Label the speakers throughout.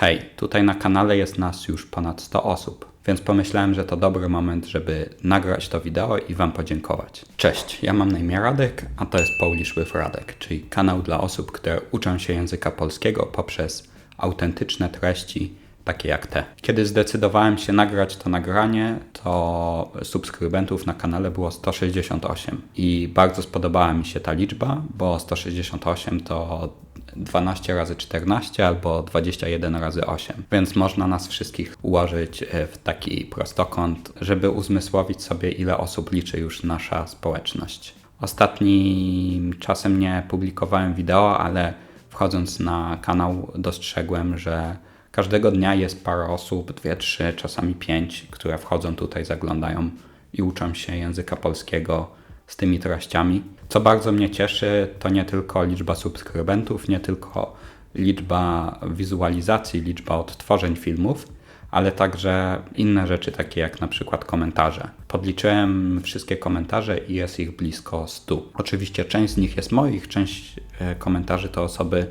Speaker 1: Hej, tutaj na kanale jest nas już ponad 100 osób, więc pomyślałem, że to dobry moment, żeby nagrać to wideo i Wam podziękować. Cześć, ja mam na imię Radek, a to jest Polish with Radek, czyli kanał dla osób, które uczą się języka polskiego poprzez autentyczne treści, takie jak te. Kiedy zdecydowałem się nagrać to nagranie, to subskrybentów na kanale było 168 i bardzo spodobała mi się ta liczba, bo 168 to 12 razy 14 albo 21 razy 8, więc można nas wszystkich ułożyć w taki prostokąt, żeby uzmysłowić sobie, ile osób liczy już nasza społeczność. Ostatnim czasem nie publikowałem wideo, ale wchodząc na kanał dostrzegłem, że każdego dnia jest parę osób, 2, 3, czasami 5, które wchodzą tutaj, zaglądają i uczą się języka polskiego z tymi treściami. Co bardzo mnie cieszy, to nie tylko liczba subskrybentów, nie tylko liczba wizualizacji, liczba odtworzeń filmów, ale także inne rzeczy, takie jak na przykład komentarze. Podliczyłem wszystkie komentarze i jest ich blisko 100. Oczywiście część z nich jest moich, część komentarzy to osoby,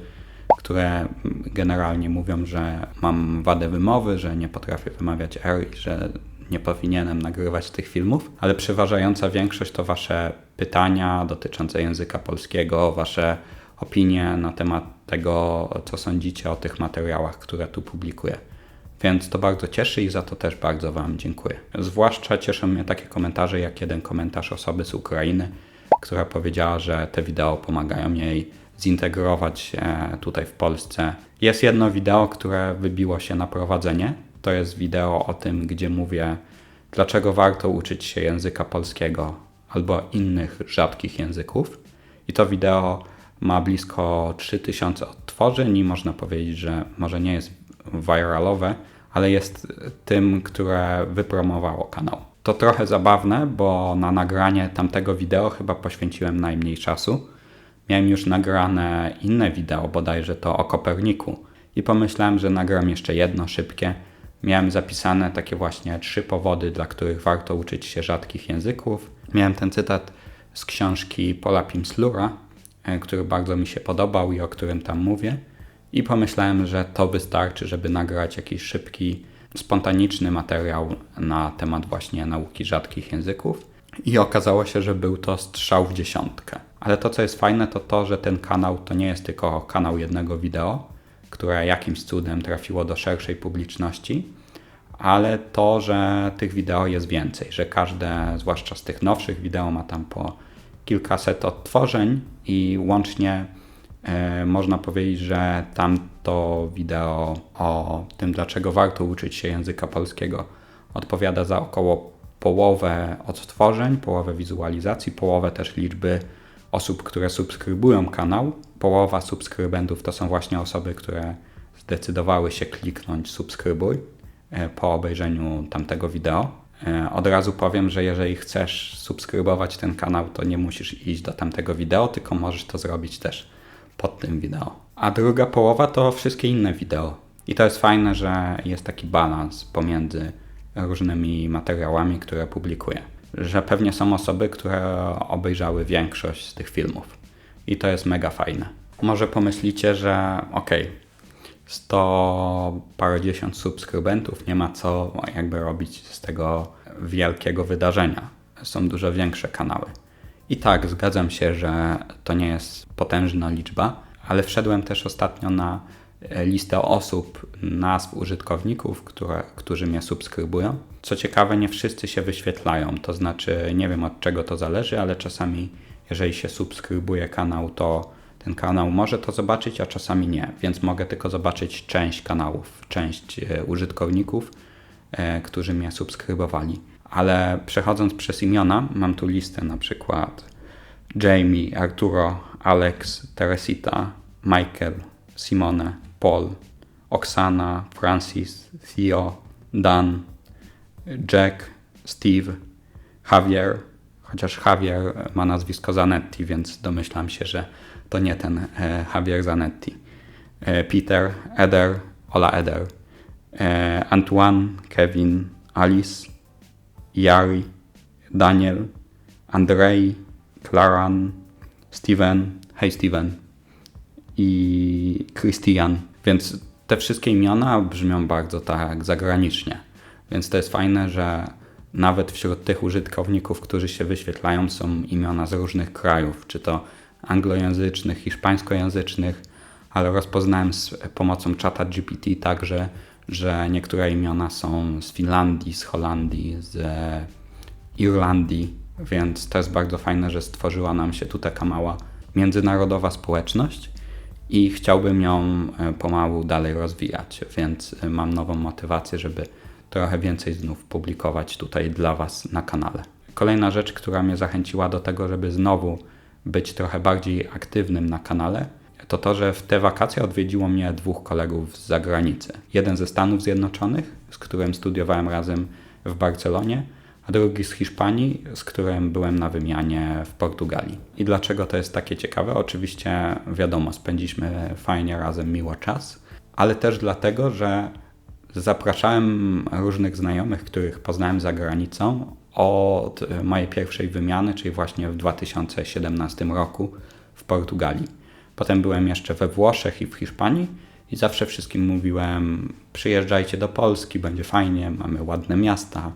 Speaker 1: które generalnie mówią, że mam wadę wymowy, że nie potrafię wymawiać R i że nie powinienem nagrywać tych filmów, ale przeważająca większość to Wasze pytania dotyczące języka polskiego, Wasze opinie na temat tego, co sądzicie o tych materiałach, które tu publikuję. Więc to bardzo cieszy i za to też bardzo Wam dziękuję. Zwłaszcza cieszą mnie takie komentarze, jak jeden komentarz osoby z Ukrainy, która powiedziała, że te wideo pomagają jej zintegrować się tutaj w Polsce. Jest jedno wideo, które wybiło się na prowadzenie. To jest wideo o tym, gdzie mówię, dlaczego warto uczyć się języka polskiego albo innych rzadkich języków. I to wideo ma blisko 3000 odtworzeń i można powiedzieć, że może nie jest viralowe, ale jest tym, które wypromowało kanał. To trochę zabawne, bo na nagranie tamtego wideo chyba poświęciłem najmniej czasu. Miałem już nagrane inne wideo, bodajże to o Koperniku i pomyślałem, że nagram jeszcze jedno szybkie. Miałem zapisane takie właśnie 3 powody, dla których warto uczyć się rzadkich języków. Miałem ten cytat z książki Paula Pimslura, który bardzo mi się podobał i o którym tam mówię. I pomyślałem, że to wystarczy, żeby nagrać jakiś szybki, spontaniczny materiał na temat właśnie nauki rzadkich języków. I okazało się, że był to strzał w dziesiątkę. Ale to, co jest fajne, to to, że ten kanał to nie jest tylko kanał jednego wideo, które jakimś cudem trafiło do szerszej publiczności, ale to, że tych wideo jest więcej, że każde, zwłaszcza z tych nowszych wideo, ma tam po kilkaset odtworzeń i łącznie można powiedzieć, że tamto wideo o tym, dlaczego warto uczyć się języka polskiego, odpowiada za około połowę odtworzeń, połowę wizualizacji, połowę też liczby osób, które subskrybują kanał. Połowa subskrybentów to są właśnie osoby, które zdecydowały się kliknąć subskrybuj po obejrzeniu tamtego wideo. Od razu powiem, że jeżeli chcesz subskrybować ten kanał, to nie musisz iść do tamtego wideo, tylko możesz to zrobić też pod tym wideo. A druga połowa to wszystkie inne wideo. I to jest fajne, że jest taki balans pomiędzy różnymi materiałami, które publikuję. Że pewnie są osoby, które obejrzały większość z tych filmów. I to jest mega fajne. Może pomyślicie, że okej, 100 parędziesiąt subskrybentów, nie ma co jakby robić z tego wielkiego wydarzenia. Są dużo większe kanały. I tak, zgadzam się, że to nie jest potężna liczba, ale wszedłem też ostatnio na listę osób, nazw użytkowników, którzy mnie subskrybują. Co ciekawe, nie wszyscy się wyświetlają, to znaczy nie wiem od czego to zależy, ale czasami jeżeli się subskrybuje kanał, to ten kanał może to zobaczyć, a czasami nie, więc mogę tylko zobaczyć część kanałów, część użytkowników, którzy mnie subskrybowali. Ale przechodząc przez imiona, mam tu listę na przykład Jamie, Arturo, Alex, Teresita, Michael, Simone, Paul, Oksana, Francis, Theo, Dan, Jack, Steve, Javier, chociaż Javier ma nazwisko Zanetti, więc domyślam się, że to nie ten Javier Zanetti. Peter, Eder, Ola Eder, Antoine, Kevin, Alice, Yari, Daniel, Andrzej, Klaran, Steven, hej Steven i Christian, więc te wszystkie imiona brzmią bardzo tak zagranicznie, więc to jest fajne, że nawet wśród tych użytkowników, którzy się wyświetlają, są imiona z różnych krajów, czy to anglojęzycznych, hiszpańskojęzycznych, ale rozpoznałem z pomocą czata GPT także, że niektóre imiona są z Finlandii, z Holandii, z Irlandii, więc to jest bardzo fajne, że stworzyła nam się tu taka mała międzynarodowa społeczność i chciałbym ją pomału dalej rozwijać, więc mam nową motywację, żeby trochę więcej znów publikować tutaj dla Was na kanale. Kolejna rzecz, która mnie zachęciła do tego, żeby znowu być trochę bardziej aktywnym na kanale, to to, że w te wakacje odwiedziło mnie 2 kolegów z zagranicy. Jeden ze Stanów Zjednoczonych, z którym studiowałem razem w Barcelonie, a drugi z Hiszpanii, z którym byłem na wymianie w Portugalii. I dlaczego to jest takie ciekawe? Oczywiście wiadomo, spędziliśmy fajnie razem miło czas, ale też dlatego, że zapraszałem różnych znajomych, których poznałem za granicą od mojej pierwszej wymiany, czyli właśnie w 2017 roku w Portugalii. Potem byłem jeszcze we Włoszech i w Hiszpanii i zawsze wszystkim mówiłem: przyjeżdżajcie do Polski, będzie fajnie, mamy ładne miasta,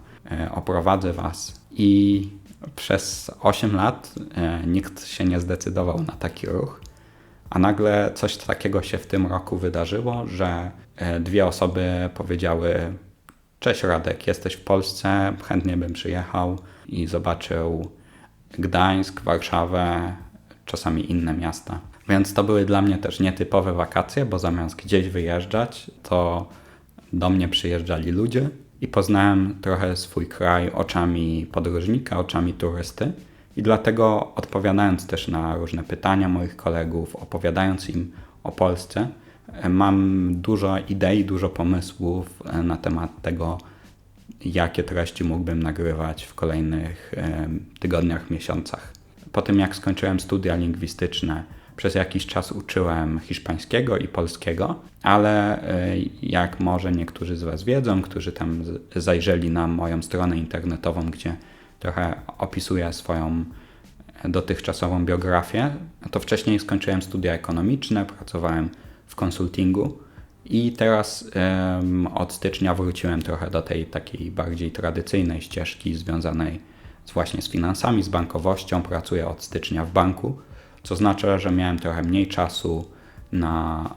Speaker 1: oprowadzę Was. I przez 8 lat nikt się nie zdecydował na taki ruch, a nagle coś takiego się w tym roku wydarzyło, że 2 osoby powiedziały: cześć Radek, jesteś w Polsce, chętnie bym przyjechał i zobaczył Gdańsk, Warszawę, czasami inne miasta. Więc to były dla mnie też nietypowe wakacje, bo zamiast gdzieś wyjeżdżać, to do mnie przyjeżdżali ludzie i poznałem trochę swój kraj oczami podróżnika, oczami turysty. I dlatego odpowiadając też na różne pytania moich kolegów, opowiadając im o Polsce, mam dużo idei, dużo pomysłów na temat tego, jakie treści mógłbym nagrywać w kolejnych tygodniach, miesiącach. Po tym jak skończyłem studia lingwistyczne, przez jakiś czas uczyłem hiszpańskiego i polskiego, ale jak może niektórzy z Was wiedzą, którzy tam zajrzeli na moją stronę internetową, gdzie trochę opisuję swoją dotychczasową biografię, to wcześniej skończyłem studia ekonomiczne, pracowałem w konsultingu i teraz od stycznia wróciłem trochę do tej takiej bardziej tradycyjnej ścieżki związanej właśnie z finansami, z bankowością. Pracuję od stycznia w banku, co znaczy, że miałem trochę mniej czasu na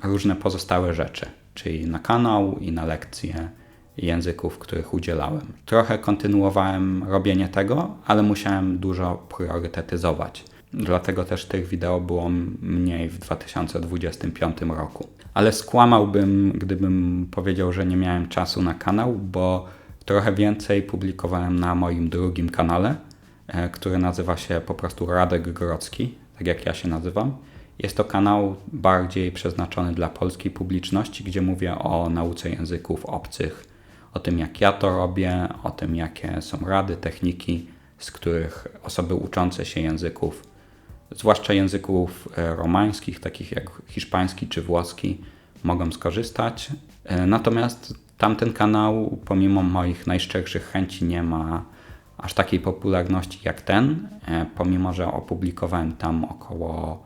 Speaker 1: różne pozostałe rzeczy, czyli na kanał i na lekcje języków, których udzielałem. Trochę kontynuowałem robienie tego, ale musiałem dużo priorytetyzować. Dlatego też tych wideo było mniej w 2025 roku. Ale skłamałbym, gdybym powiedział, że nie miałem czasu na kanał, bo trochę więcej publikowałem na moim drugim kanale, który nazywa się po prostu Radek Grodzki, tak jak ja się nazywam. Jest to kanał bardziej przeznaczony dla polskiej publiczności, gdzie mówię o nauce języków obcych, o tym jak ja to robię, o tym jakie są rady, techniki, z których osoby uczące się języków, zwłaszcza języków romańskich, takich jak hiszpański czy włoski, mogą skorzystać. Natomiast tamten kanał, pomimo moich najszczerszych chęci, nie ma aż takiej popularności jak ten, pomimo że opublikowałem tam około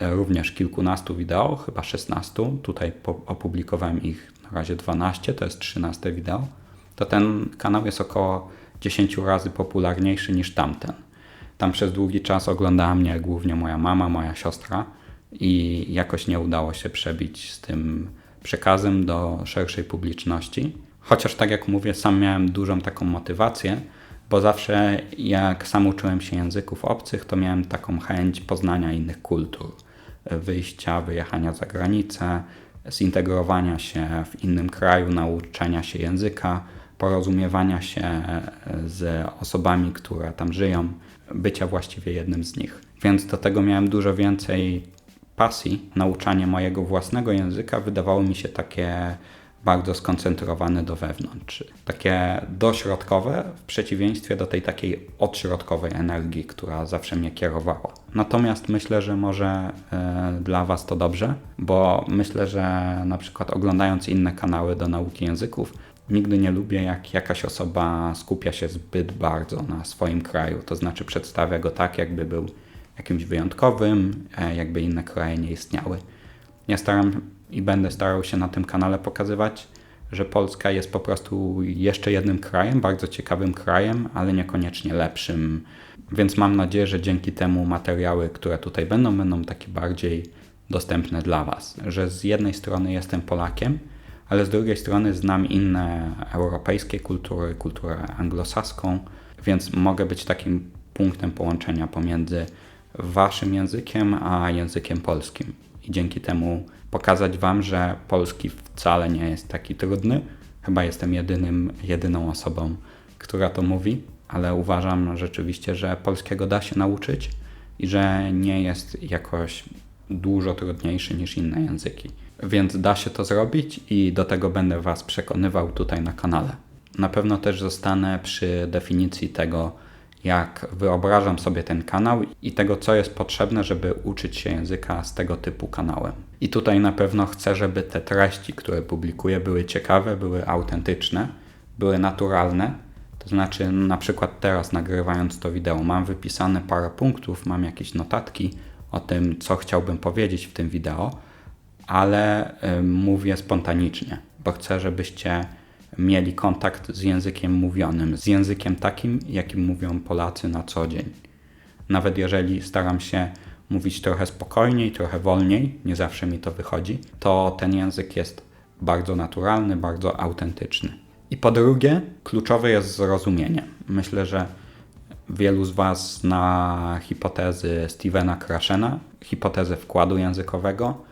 Speaker 1: również kilkunastu wideo, chyba 16, tutaj opublikowałem ich na razie 12, to jest 13 wideo, to ten kanał jest około 10 razy popularniejszy niż tamten. Tam przez długi czas oglądała mnie głównie moja mama, moja siostra i jakoś nie udało się przebić z tym przekazem do szerszej publiczności. Chociaż tak jak mówię, sam miałem dużą taką motywację, bo zawsze jak sam uczyłem się języków obcych, to miałem taką chęć poznania innych kultur, wyjścia, wyjechania za granicę, zintegrowania się w innym kraju, nauczenia się języka, porozumiewania się z osobami, które tam żyją, bycia właściwie jednym z nich. Więc do tego miałem dużo więcej pasji. Nauczanie mojego własnego języka wydawało mi się takie bardzo skoncentrowane do wewnątrz. Takie dośrodkowe w przeciwieństwie do tej takiej odśrodkowej energii, która zawsze mnie kierowała. Natomiast myślę, że może dla Was to dobrze, bo myślę, że na przykład oglądając inne kanały do nauki języków, nigdy nie lubię, jak jakaś osoba skupia się zbyt bardzo na swoim kraju. To znaczy przedstawia go tak, jakby był jakimś wyjątkowym, jakby inne kraje nie istniały. Ja staram i będę starał się na tym kanale pokazywać, że Polska jest po prostu jeszcze jednym krajem, bardzo ciekawym krajem, ale niekoniecznie lepszym. Więc mam nadzieję, że dzięki temu materiały, które tutaj będą takie bardziej dostępne dla Was. Że z jednej strony jestem Polakiem, ale z drugiej strony znam inne europejskie kultury, kulturę anglosaską, więc mogę być takim punktem połączenia pomiędzy Waszym językiem a językiem polskim. I dzięki temu pokazać Wam, że polski wcale nie jest taki trudny. Chyba jestem jedyną osobą, która to mówi, ale uważam rzeczywiście, że polskiego da się nauczyć i że nie jest jakoś dużo trudniejszy niż inne języki. Więc da się to zrobić i do tego będę Was przekonywał tutaj na kanale. Na pewno też zostanę przy definicji tego, jak wyobrażam sobie ten kanał i tego, co jest potrzebne, żeby uczyć się języka z tego typu kanałem. I tutaj na pewno chcę, żeby te treści, które publikuję, były ciekawe, były autentyczne, były naturalne. To znaczy, na przykład teraz nagrywając to wideo, mam wypisane parę punktów, mam jakieś notatki o tym, co chciałbym powiedzieć w tym wideo, ale mówię spontanicznie, bo chcę, żebyście mieli kontakt z językiem mówionym, z językiem takim, jakim mówią Polacy na co dzień. Nawet jeżeli staram się mówić trochę spokojniej, trochę wolniej, nie zawsze mi to wychodzi, to ten język jest bardzo naturalny, bardzo autentyczny. I po drugie, kluczowe jest zrozumienie. Myślę, że wielu z Was zna hipotezy Stevena Krashena, hipotezę wkładu językowego,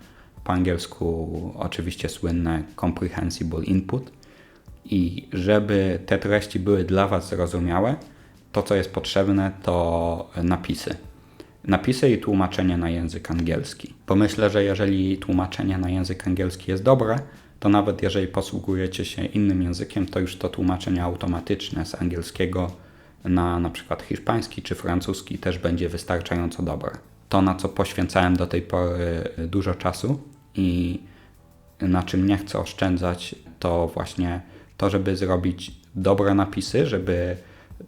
Speaker 1: po angielsku oczywiście słynne comprehensible input. I żeby te treści były dla Was zrozumiałe, to co jest potrzebne to napisy. Napisy i tłumaczenie na język angielski. Myślę, że jeżeli tłumaczenie na język angielski jest dobre, to nawet jeżeli posługujecie się innym językiem, to już to tłumaczenie automatyczne z angielskiego na przykład hiszpański czy francuski też będzie wystarczająco dobre. To, na co poświęcałem do tej pory dużo czasu i na czym nie chcę oszczędzać, to właśnie to, żeby zrobić dobre napisy, żeby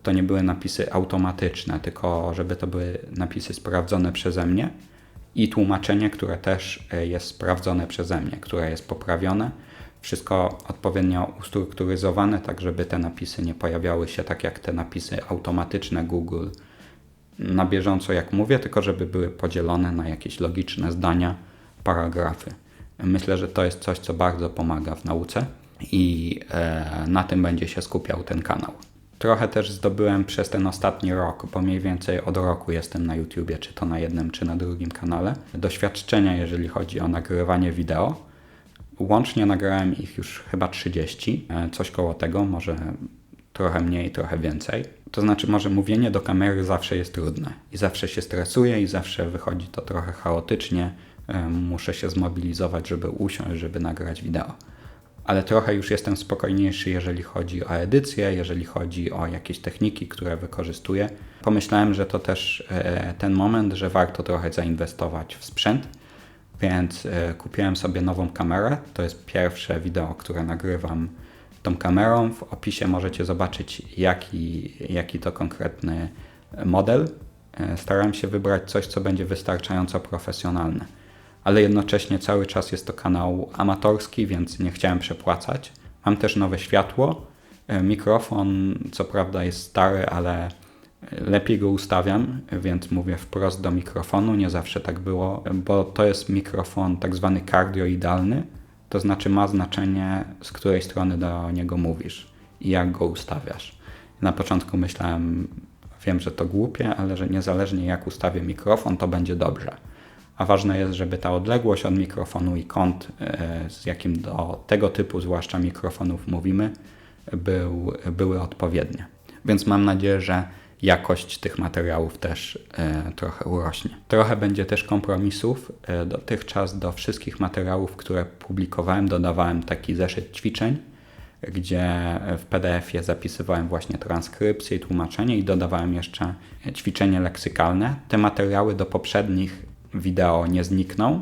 Speaker 1: to nie były napisy automatyczne, tylko żeby to były napisy sprawdzone przeze mnie i tłumaczenie, które też jest sprawdzone przeze mnie, które jest poprawione. Wszystko odpowiednio ustrukturyzowane, tak żeby te napisy nie pojawiały się tak jak te napisy automatyczne Google na bieżąco jak mówię, tylko żeby były podzielone na jakieś logiczne zdania, paragrafy. Myślę, że to jest coś, co bardzo pomaga w nauce i na tym będzie się skupiał ten kanał. Trochę też zdobyłem przez ten ostatni rok, bo mniej więcej od roku jestem na YouTubie, czy to na jednym, czy na drugim kanale, doświadczenia, jeżeli chodzi o nagrywanie wideo. Łącznie nagrałem ich już chyba 30, coś koło tego, może trochę mniej, trochę więcej. To znaczy może mówienie do kamery zawsze jest trudne i zawsze się stresuję i zawsze wychodzi to trochę chaotycznie. Muszę się zmobilizować, żeby usiąść, żeby nagrać wideo. Ale trochę już jestem spokojniejszy, jeżeli chodzi o edycję, jeżeli chodzi o jakieś techniki, które wykorzystuję. Pomyślałem, że to też ten moment, że warto trochę zainwestować w sprzęt, więc kupiłem sobie nową kamerę. To jest pierwsze wideo, które nagrywam tą kamerą. W opisie możecie zobaczyć, jaki to konkretny model. Starałem się wybrać coś, co będzie wystarczająco profesjonalne. Ale jednocześnie cały czas jest to kanał amatorski, więc nie chciałem przepłacać. Mam też nowe światło. Mikrofon co prawda jest stary, ale lepiej go ustawiam, więc mówię wprost do mikrofonu. Nie zawsze tak było, bo to jest mikrofon tak zwany kardioidalny. To znaczy ma znaczenie, z której strony do niego mówisz i jak go ustawiasz. Na początku myślałem, wiem, że to głupie, ale że niezależnie jak ustawię mikrofon, to będzie dobrze. A ważne jest, żeby ta odległość od mikrofonu i kąt, z jakim do tego typu, zwłaszcza mikrofonów mówimy, były odpowiednie. Więc mam nadzieję, że jakość tych materiałów też trochę urośnie. Trochę będzie też kompromisów. Dotychczas do wszystkich materiałów, które publikowałem, dodawałem taki zeszyt ćwiczeń, gdzie w PDF-ie zapisywałem właśnie transkrypcję i tłumaczenie i dodawałem jeszcze ćwiczenie leksykalne. Te materiały do poprzednich wideo nie znikną,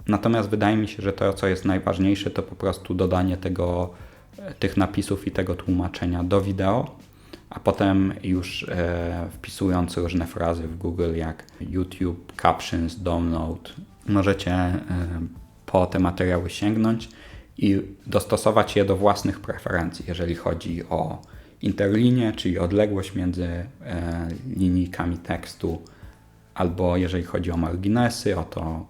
Speaker 1: natomiast wydaje mi się, że to, co jest najważniejsze, to po prostu dodanie tych napisów i tego tłumaczenia do wideo, a potem już wpisując różne frazy w Google jak YouTube, Captions, Download, możecie po te materiały sięgnąć i dostosować je do własnych preferencji, jeżeli chodzi o interlinię, czyli odległość między linijkami tekstu, albo jeżeli chodzi o marginesy, o to,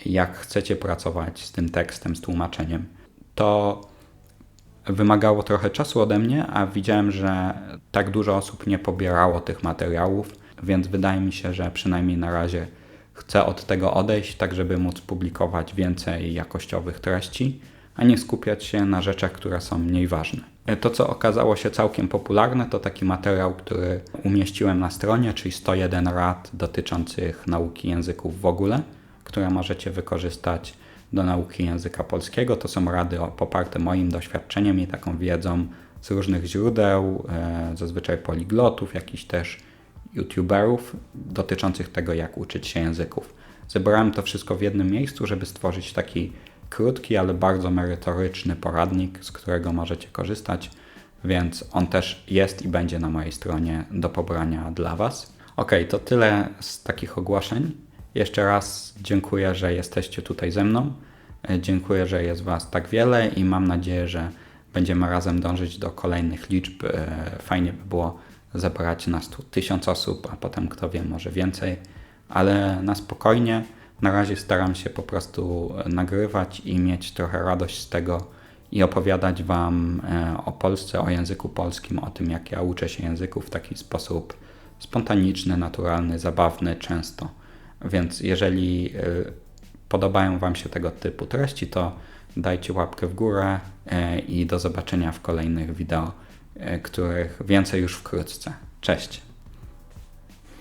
Speaker 1: jak chcecie pracować z tym tekstem, z tłumaczeniem. To wymagało trochę czasu ode mnie, a widziałem, że tak dużo osób nie pobierało tych materiałów, więc wydaje mi się, że przynajmniej na razie chcę od tego odejść, tak żeby móc publikować więcej jakościowych treści, a nie skupiać się na rzeczach, które są mniej ważne. To, co okazało się całkiem popularne, to taki materiał, który umieściłem na stronie, czyli 101 rad dotyczących nauki języków w ogóle, które możecie wykorzystać do nauki języka polskiego. To są rady poparte moim doświadczeniem i taką wiedzą z różnych źródeł, zazwyczaj poliglotów, jakichś też youtuberów, dotyczących tego, jak uczyć się języków. Zebrałem to wszystko w jednym miejscu, żeby stworzyć taki krótki, ale bardzo merytoryczny poradnik, z którego możecie korzystać, więc on też jest i będzie na mojej stronie do pobrania dla Was. Ok, to tyle z takich ogłoszeń. Jeszcze raz dziękuję, że jesteście tutaj ze mną. Dziękuję, że jest Was tak wiele i mam nadzieję, że będziemy razem dążyć do kolejnych liczb. Fajnie by było zebrać nas tu 1000 osób, a potem kto wie, może więcej, ale na spokojnie. Na razie staram się po prostu nagrywać i mieć trochę radość z tego i opowiadać Wam o Polsce, o języku polskim, o tym, jak ja uczę się języków w taki sposób spontaniczny, naturalny, zabawny często. Więc jeżeli podobają Wam się tego typu treści, to dajcie łapkę w górę i do zobaczenia w kolejnych wideo, których więcej już wkrótce. Cześć!